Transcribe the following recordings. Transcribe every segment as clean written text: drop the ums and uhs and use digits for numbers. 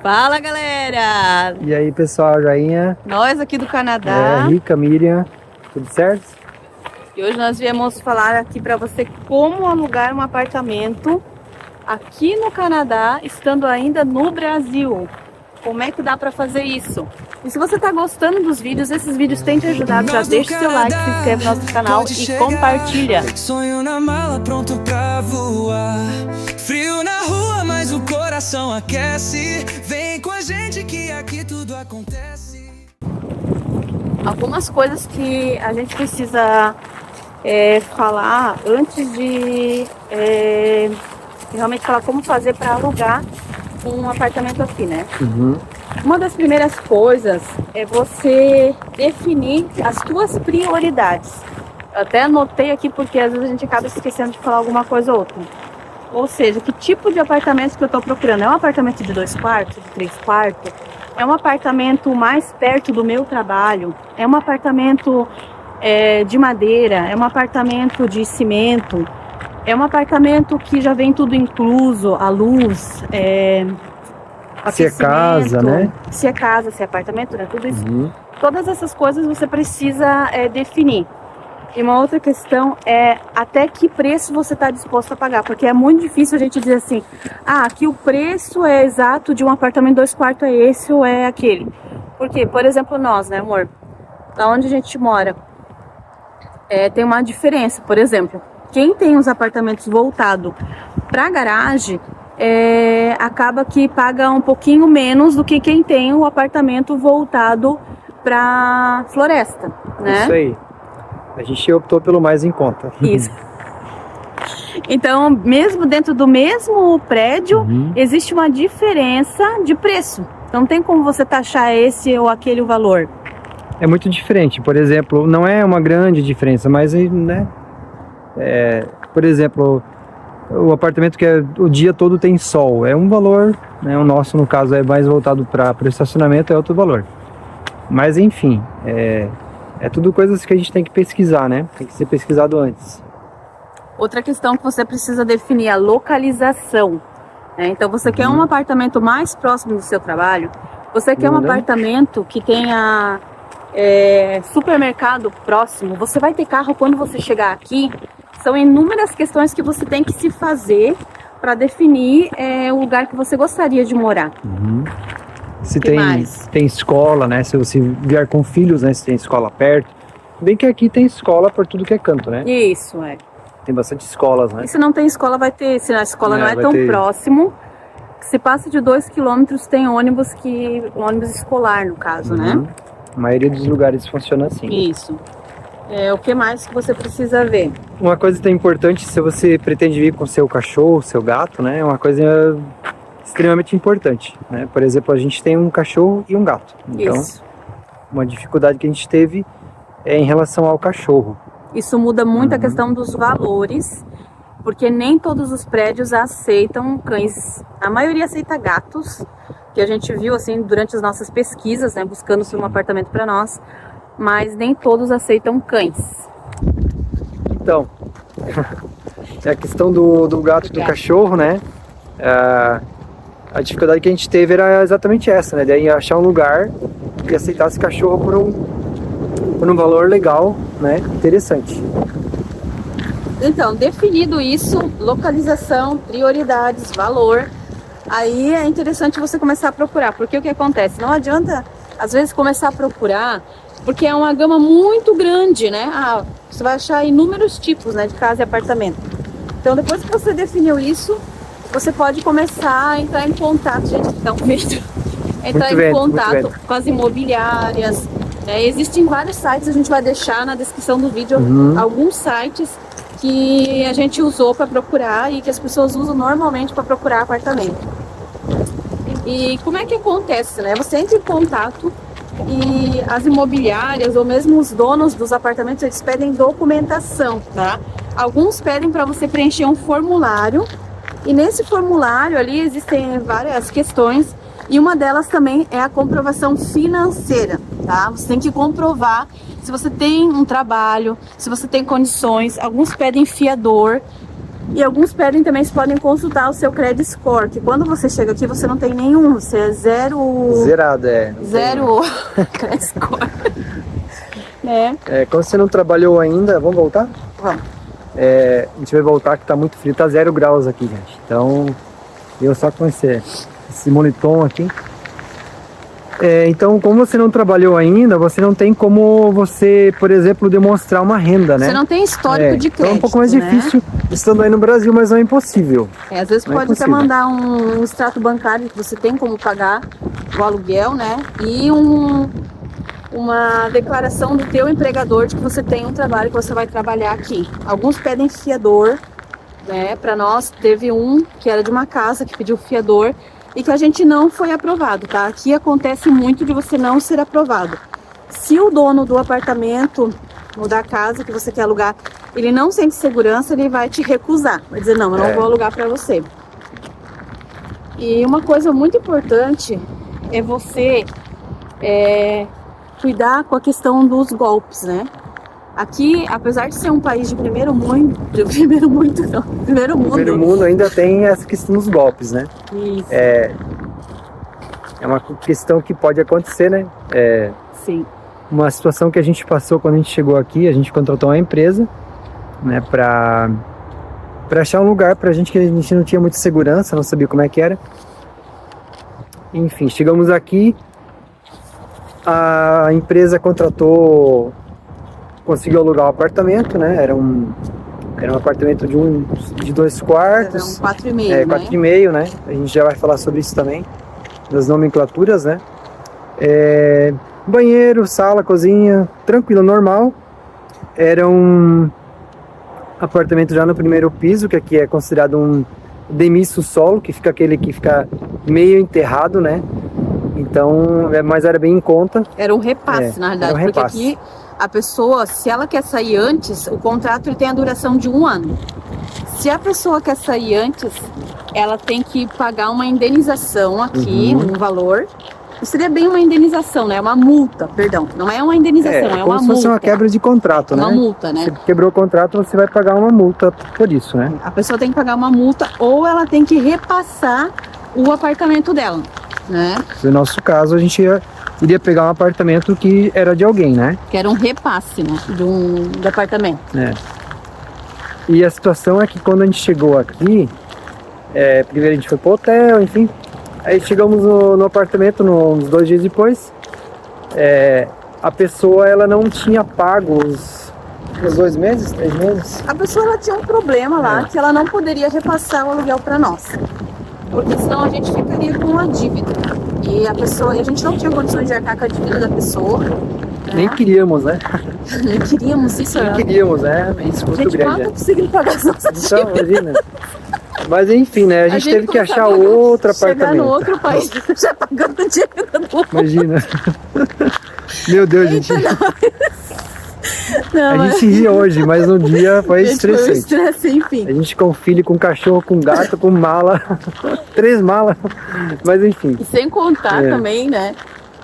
Fala, galera! E aí, pessoal, joinha? Nós aqui do Canadá. Rica, Miriam, tudo certo? E hoje nós viemos falar aqui para você como alugar um apartamento aqui no Canadá, estando ainda no Brasil. Como é que dá para fazer isso? E se você tá gostando dos vídeos, esses vídeos têm te ajudado, já deixa seu like, se inscreve no nosso canal e compartilha. Sonho na mala, pronto pra voar. Frio na rua, mas o coração aquece. Vem com a gente que aqui tudo acontece. Algumas coisas que a gente precisa falar antes de realmente falar como fazer para alugar um apartamento aqui, né? Uma das primeiras coisas é você definir as suas prioridades. Eu até anotei aqui porque às vezes a gente acaba esquecendo de falar alguma coisa ou outra. Ou seja, que tipo de apartamento que eu estou procurando? É um apartamento de 2 quartos, de 3 quartos? É um apartamento mais perto do meu trabalho? É um apartamento de madeira? É um apartamento de cimento? É um apartamento que já vem tudo incluso, a luz, se é casa, né? Se é casa, se é apartamento, né? Tudo isso. Todas essas coisas você precisa definir. E uma outra questão é até que preço você está disposto a pagar, porque é muito difícil a gente dizer assim, aqui o preço é exato de um apartamento de 2 quartos é esse ou é aquele. Porque, por exemplo, nós, né, amor? Da onde a gente mora, tem uma diferença. Por exemplo, quem tem os apartamentos voltados para garagem, acaba que paga um pouquinho menos do que quem tem o apartamento voltado para floresta, né? Isso aí. A gente optou pelo mais em conta. Isso. Então, mesmo dentro do mesmo prédio, existe uma diferença de preço. Então, não tem como você taxar esse ou aquele valor. É muito diferente. Por exemplo, não é uma grande diferença, mas, né? Por exemplo, o apartamento que o dia todo tem sol, é um valor, né? O nosso, no caso, é mais voltado para o estacionamento, é outro valor. Mas, enfim, é tudo coisas que a gente tem que pesquisar, né? Tem que ser pesquisado antes. Outra questão que você precisa definir é a localização, né? Então, você quer um apartamento mais próximo do seu trabalho? Você quer um apartamento que tenha supermercado próximo? Você vai ter carro quando você chegar aqui? São inúmeras questões que você tem que se fazer para definir o lugar que você gostaria de morar. Se tem escola, né? Se você vier com filhos, né? Se tem escola perto. Bem que aqui tem escola por tudo que é canto, né? Isso, Tem bastante escolas, né? E se não tem escola, vai ter. Se a escola não é tão próximo, se passa de 2 quilômetros, tem ônibus escolar, no caso, né? A maioria dos lugares funciona assim. Isso. O que mais que você precisa ver? Uma coisa que é importante, se você pretende vir com seu cachorro, seu gato, né? É uma coisa extremamente importante, né? Por exemplo, a gente tem um cachorro e um gato. Então, uma dificuldade que a gente teve é em relação ao cachorro. Isso muda muito a questão dos valores, porque nem todos os prédios aceitam cães. A maioria aceita gatos, que a gente viu assim durante as nossas pesquisas, né? Buscando um apartamento para nós, mas nem todos aceitam cães. Então, a questão do gato e do cachorro, né? A dificuldade que a gente teve era exatamente essa, né? Daí achar um lugar que aceitasse cachorro por um valor legal, né? Interessante. Então, definido isso, localização, prioridades, valor, aí é interessante você começar a procurar, porque o que acontece? Não adianta, às vezes, começar a procurar, porque é uma gama muito grande, né? Você vai achar inúmeros tipos, né, de casa e apartamento. Então, depois que você definiu isso, você pode começar a entrar em contato, gente, dá um medo. Entrar em contato com as imobiliárias. Existem vários sites, a gente vai deixar na descrição do vídeo alguns sites que a gente usou para procurar e que as pessoas usam normalmente para procurar apartamento. E como é que acontece, né? Você entra em contato e as imobiliárias ou mesmo os donos dos apartamentos, eles pedem documentação, tá? Alguns pedem para você preencher um formulário e nesse formulário ali existem várias questões e uma delas também é a comprovação financeira, tá? Você tem que comprovar se você tem um trabalho, se você tem condições. Alguns pedem fiador. E alguns pedem também, vocês podem consultar o seu credit score, que quando você chega aqui você não tem nenhum, você é Zerado, zero credit score. Né? Quando você não trabalhou ainda, vamos voltar? Vamos. A gente vai voltar que tá muito frio, tá 0 graus aqui, gente. Então, eu só com esse moletom aqui. Então, como você não trabalhou ainda, você não tem como você, por exemplo, demonstrar uma renda, né? Você não tem histórico de crédito, então é um pouco mais né? difícil estando aí no Brasil, mas não é impossível. Às vezes não pode até mandar um extrato bancário que você tem como pagar o aluguel, né? E uma declaração do teu empregador de que você tem um trabalho, que você vai trabalhar aqui. Alguns pedem fiador, né? Para nós, teve um que era de uma casa que pediu fiador e que a gente não foi aprovado, tá? Aqui acontece muito de você não ser aprovado. Se o dono do apartamento ou da casa que você quer alugar, ele não sente segurança, ele vai te recusar. Vai dizer, não, eu não vou alugar para você. E uma coisa muito importante é você cuidar com a questão dos golpes, né? Aqui, apesar de ser um país de primeiro mundo ainda tem essa questão dos golpes, né? Isso. É uma questão que pode acontecer, né? Sim. Uma situação que a gente passou quando a gente chegou aqui, a gente contratou uma empresa, né, para achar um lugar pra gente, que a gente não tinha muita segurança, não sabia como é que era. Enfim, chegamos aqui, a empresa conseguiu alugar um apartamento, né? Era um apartamento de 2 quartos. Era um 4,5, né? 4,5, né? A gente já vai falar sobre isso também, das nomenclaturas, né? Banheiro, sala, cozinha, tranquilo, normal. Era um apartamento já no primeiro piso, que aqui é considerado um demi-solo, que fica aquele que fica meio enterrado, né? Então, mas era bem em conta. Era um repasse, na realidade, porque aqui a pessoa, se ela quer sair antes, o contrato ele tem a duração de 1 ano. Se a pessoa quer sair antes, ela tem que pagar uma indenização aqui, um valor. Seria bem uma indenização, né? Uma multa, perdão. Não é uma indenização, é uma multa. Como se fosse uma quebra de contrato, né? Uma multa, né? Se quebrou o contrato, você vai pagar uma multa por isso, né? A pessoa tem que pagar uma multa ou ela tem que repassar o apartamento dela, né? No nosso caso, a gente iria pegar um apartamento que era de alguém, né? Que era um repasse, né? Do apartamento. E a situação é que quando a gente chegou aqui, primeiro a gente foi pro hotel, enfim. Aí chegamos no apartamento uns 2 dias depois. A pessoa, ela não tinha pago os 2 meses, 3 meses. A pessoa, ela tinha um problema lá, que ela não poderia repassar o aluguel para nós. Porque senão a gente ficaria com uma dívida. E a gente não tinha condições de arcar com a dívida da pessoa. Nem queríamos, né? Nem queríamos isso. Nem queríamos, isso muito grande. A gente conseguiu pagar as nossas dívidas. Então, imagina. Mas enfim, né? A gente teve que achar outro apartamento. Chegar no outro país, já pagando dívida do outro. Imagina. Meu Deus, gente. Não, a gente ria hoje, mas no dia foi estressante. Foi estresse, enfim. A gente com filho, com cachorro, com gato, com mala. 3 malas. Mas enfim. E sem contar também, né?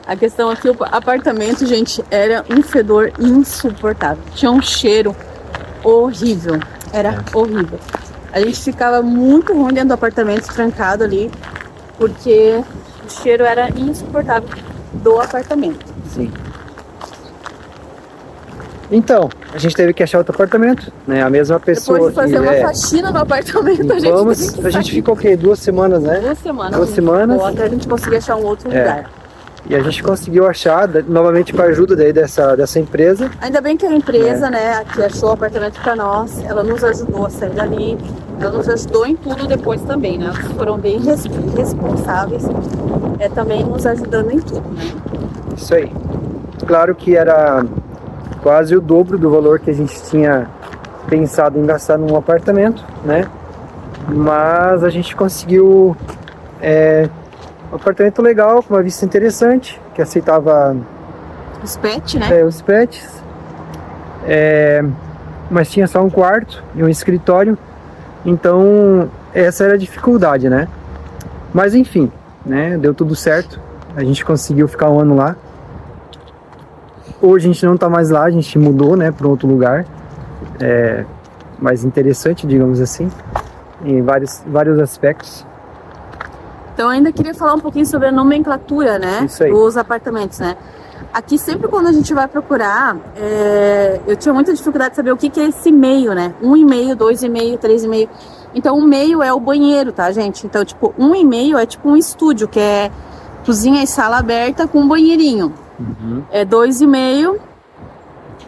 A questão aqui, o apartamento, gente, era um fedor insuportável. Tinha um cheiro horrível. Era horrível. A gente ficava muito ruim dentro do apartamento, trancado ali, porque o cheiro era insuportável do apartamento. Sim. Então, a gente teve que achar outro apartamento, né? A mesma pessoa. Depois de fazer uma faxina no apartamento, a gente ficou o quê? 2 semanas, né? 2 semanas. 2 semanas. Ou até a gente conseguir achar um outro lugar. E a gente conseguiu achar, novamente com a ajuda daí dessa empresa. Ainda bem que a empresa, né, que achou o apartamento para nós, ela nos ajudou a sair dali, ela nos ajudou em tudo depois também, né? Elas foram bem responsáveis, também nos ajudando em tudo, né? Isso aí. Claro que era quase o dobro do valor que a gente tinha pensado em gastar num apartamento, né? Mas a gente conseguiu um apartamento legal, com uma vista interessante, que aceitava os pets, né? Os pets. Mas tinha só um quarto e um escritório. Então essa era a dificuldade, né? Mas enfim, né? Deu tudo certo. A gente conseguiu ficar 1 ano lá. Hoje a gente não tá mais lá, a gente mudou, né, para outro lugar. mais interessante, digamos assim, em vários aspectos. Então, eu ainda queria falar um pouquinho sobre a nomenclatura, né? Isso aí. Dos apartamentos, né? Aqui, sempre quando a gente vai procurar, eu tinha muita dificuldade de saber o que é esse meio, né? 1,5, 2,5, 3,5. Então, o meio é o banheiro, tá, gente? Então, tipo, 1,5 é tipo um estúdio, que é cozinha e sala aberta com banheirinho. 2,5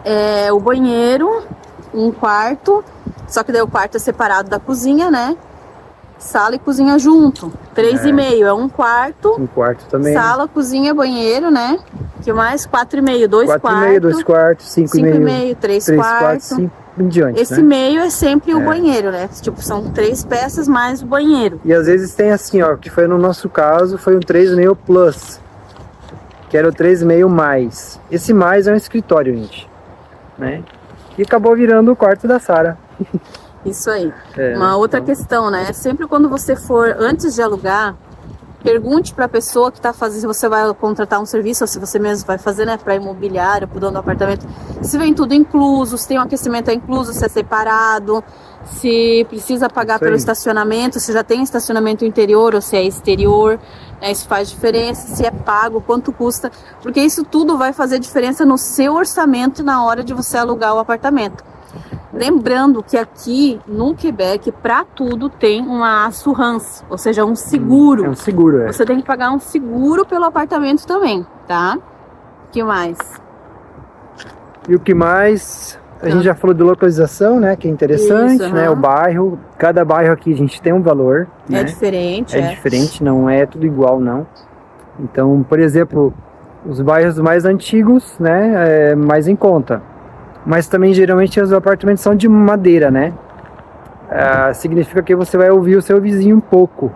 é o banheiro, um quarto, só que daí o quarto é separado da cozinha, né? Sala e cozinha junto. 3,5 é um quarto. Um quarto também. Sala, cozinha, banheiro, né? Que mais? 4,5, 2 quartos. 4,5, 2 quartos, 5,5, 3 quartos, quartos. 5 em diante, Esse né? meio é sempre o banheiro, né? Tipo, são 3 peças mais o banheiro. E às vezes tem assim, ó, que foi no nosso caso, foi um 3,5 plus, que era o 3,5 mais. Esse mais é um escritório, gente, né? E acabou virando o quarto da Sara. Isso aí. Uma outra questão, né? Sempre quando você for, antes de alugar, pergunte para a pessoa que está fazendo, se você vai contratar um serviço ou se você mesmo vai fazer, né, para imobiliária, para o dono do apartamento, se vem tudo incluso, se tem um aquecimento incluso, se é separado, se precisa pagar pelo estacionamento, se já tem estacionamento interior ou se é exterior, né, isso faz diferença, se é pago, quanto custa, porque isso tudo vai fazer diferença no seu orçamento na hora de você alugar o apartamento. Lembrando que aqui no Quebec, para tudo tem uma assurance, ou seja, um seguro. É um seguro, é. Você tem que pagar um seguro pelo apartamento também, tá? O que mais? E o que mais? A gente já falou de localização, né? Que é interessante, Isso, né? O bairro. Cada bairro aqui a gente tem um valor. É né? diferente. É diferente, não é tudo igual, não. Então, por exemplo, os bairros mais antigos, né? É mais em conta. Mas também geralmente os apartamentos são de madeira, né? Significa que você vai ouvir o seu vizinho um pouco.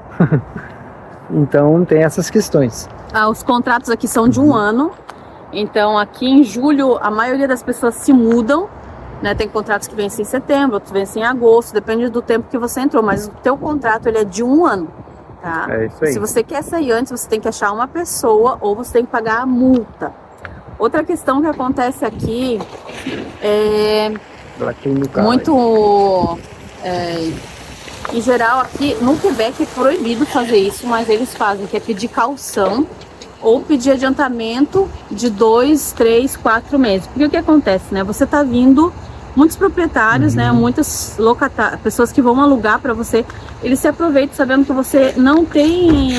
Então tem essas questões. Os contratos aqui são de 1 ano. Então aqui em julho a maioria das pessoas se mudam, né? Tem contratos que vencem em setembro, outros vencem em agosto, depende do tempo que você entrou. Mas o teu contrato ele é de 1 ano, tá? É isso aí. Se você quer sair antes, você tem que achar uma pessoa ou você tem que pagar a multa. Outra questão que acontece aqui é muito... em geral, aqui no Quebec é proibido fazer isso, mas eles fazem, que é pedir caução ou pedir adiantamento de 2, 3, 4 meses. Porque o que acontece, né? Você tá vindo, muitos proprietários, né? Muitas pessoas que vão alugar para você, eles se aproveitam sabendo que você não tem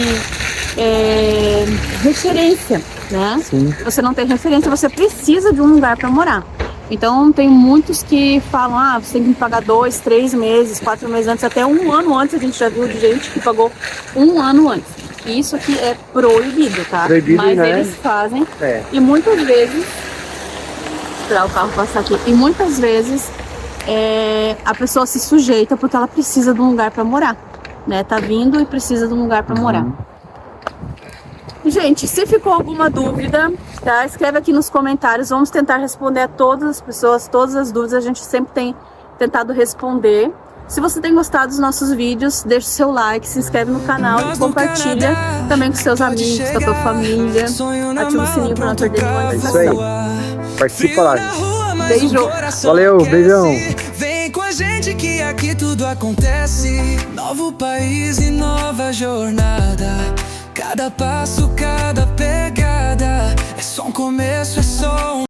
referência, né? Sim. Você não tem referência, você precisa de um lugar para morar. Então tem muitos que falam, você tem que me pagar 2, 3 meses, 4 meses antes, até 1 ano antes. A gente já viu de gente que pagou 1 ano antes. E isso aqui é proibido, tá? Proibido, mas né? eles fazem. E muitas vezes, esperar o carro passar aqui, e muitas vezes a pessoa se sujeita porque ela precisa de um lugar para morar, né? Tá vindo e precisa de um lugar para morar. Gente, se ficou alguma dúvida, tá? Escreve aqui nos comentários. Vamos tentar responder a todas as pessoas, todas as dúvidas. A gente sempre tem tentado responder. Se você tem gostado dos nossos vídeos, deixa o seu like, se inscreve no canal e compartilha também com seus amigos, com a tua família. Ativa o sininho para não perder nenhuma notificação. É isso aí. Participa lá. Beijo. Valeu, beijão. Vem com a gente que aqui tudo acontece. Novo país e nova jornada. Cada passo, cada pegada é só um começo, é só um